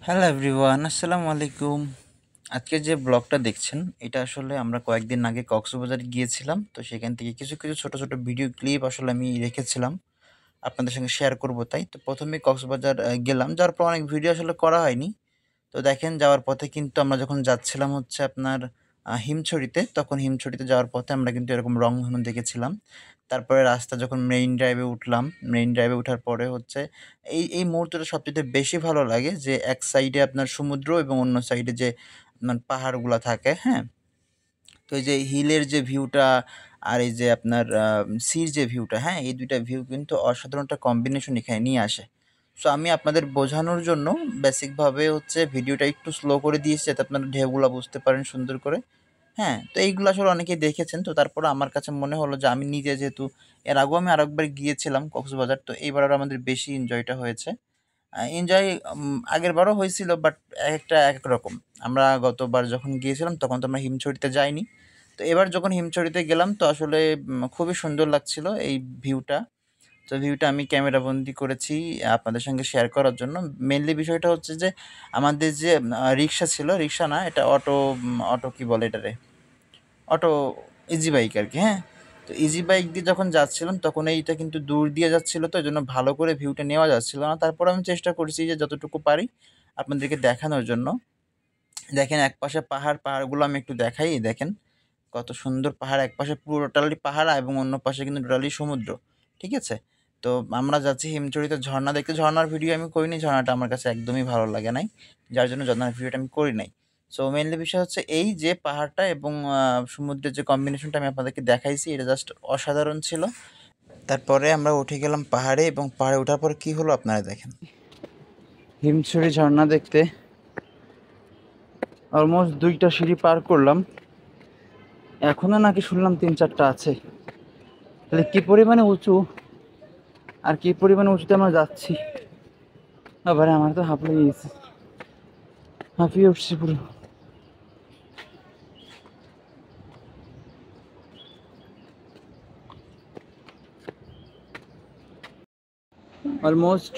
Hello everyone, আসসালামু আলাইকুম। আজকে যে ব্লগটা দেখছেন এটা আসলে আমরা কয়েকদিন আগে কক্সবাজার গিয়েছিলাম। তো সেখান থেকে কিছু কিছু ছোট ছোট ভিডিও ক্লিপ আসলে আমি রেখেছিলাম আপনাদের সঙ্গে শেয়ার করব। তাই তো প্রথমে কক্সবাজার গেলাম, যাওয়ার পর অনেক ভিডিও আসলে করা হয়নি। তো দেখেন, যাওয়ার পথে কিন্তু আমরা যখন যাচ্ছিলাম হচ্ছে আপনার হিমছড়িতে, তখন হিমছড়িতে যাওয়ার পথে আমরা কিন্তু এরকম রংধনু দেখেছিলাম। তারপরে রাস্তা যখন মেইন ড্রাইভে উঠলাম, মেইন ড্রাইভে ওঠার পরে হচ্ছে এই মুহূর্তটা সবচাইতে বেশি ভালো লাগে যে এক সাইডে আপনার সমুদ্র এবং অন্য সাইডে যে আপনার পাহাড়গুলা থাকে, হ্যাঁ? তো এই যে হিলের যে ভিউটা আর এই যে আপনার সির যে ভিউটা, হ্যাঁ? এই ২ টা ভিউ কিন্তু অসাধারণ একটা কম্বিনেশন এখানে নিয়ে আসে। সো আমি আপনাদের বোঝানোর জন্য বেসিকভাবে হচ্ছে ভিডিওটা একটু স্লো করে দিয়েছি যাতে আপনারা ঢেউগুলা বুঝতে পারেন সুন্দর করে। হ্যাঁ, তো এইগুলো আসলে অনেকেই দেখেছেন। তো তারপরে আমার কাছে মনে হলো যে আমি নিজে যেহেতু এর আগেও আমি আরেকবার গিয়েছিলাম কক্সবাজার। তো এইবার আরো আমাদের বেশি এনজয়টা হয়েছে। এনজয় আগেরবারও হয়েছিল, বাট একেকটা একেক রকম। আমরা গতবার যখন গিয়েছিলাম তখন তো আমরা হিমছড়িতে যাইনি। তো এবার যখন হিমছড়িতে গেলাম তো আসলে খুবই সুন্দর লাগছিল এই ভিউটা। তো ভিউটা আমি ক্যামেরাবন্দি করেছি আপনাদের সঙ্গে শেয়ার করার জন্য। মেইনলি বিষয়টা হচ্ছে যে আমাদের যে রিক্সা ছিল, রিক্সা না এটা অটো, অটো কি বলে এটারে? অটো, ইজি বাইক আরকি, হ্যাঁ? তো ইজি বাইক দিয়ে যখন যাচ্ছিলাম তখন এইটা কিন্তু দূর দিয়ে যাচ্ছিল, তো এজন্য ভালো করে ভিউটা নেওয়া যাচ্ছিল না। তারপরে আমি চেষ্টা করছি যে যতটুকু পারি আপনাদেরকে দেখানোর জন্য। দেখেন একপাশে পাহাড়, পাহাড়গুলো আমি একটু দেখাই। দেখেন কত সুন্দর পাহাড়! একপাশে পুরো টোটালি পাহাড় এবং অন্য পাশে কিন্তু টোটালি সমুদ্র। ঠিক আছে? তো আমরা যাচ্ছি হিমছড়িতে ঝরণা দেখতে। ঝরনার ভিডিও আমি করিনি। ঝরনাটা আমার কাছে একদমই ভালো লাগে নাই। যার জন্য ঝরনার ভিডিওটা আমি করি নাই। সো মেইনলি বিষয় হচ্ছে এই যে পাহাড়টা এবং সমুদ্রের যে কম্বিনেশনটা আমি আপনাদেরকে দেখাইছি, এটা জাস্ট অসাধারণ ছিল। তারপরে আমরা উঠে গেলাম পাহাড়ে এবং পাহাড়ে ওঠার পর কি হলো আপনারা দেখেন। হিমছড়ি ঝরনা দেখতে অলমোস্ট ২ টা সিঁড়ি পার করলাম। এখনো নাকি শুনলাম ৩-৪টা আছে। তাহলে কি পরিমাণে উঁচু আর কি পরিমাণে উঁচুতে আমরা যাচ্ছি। আবার আমার তো হাঁপিয়ে গেছে, হাঁপিয়ে উঠছি পুরো। অলমোস্ট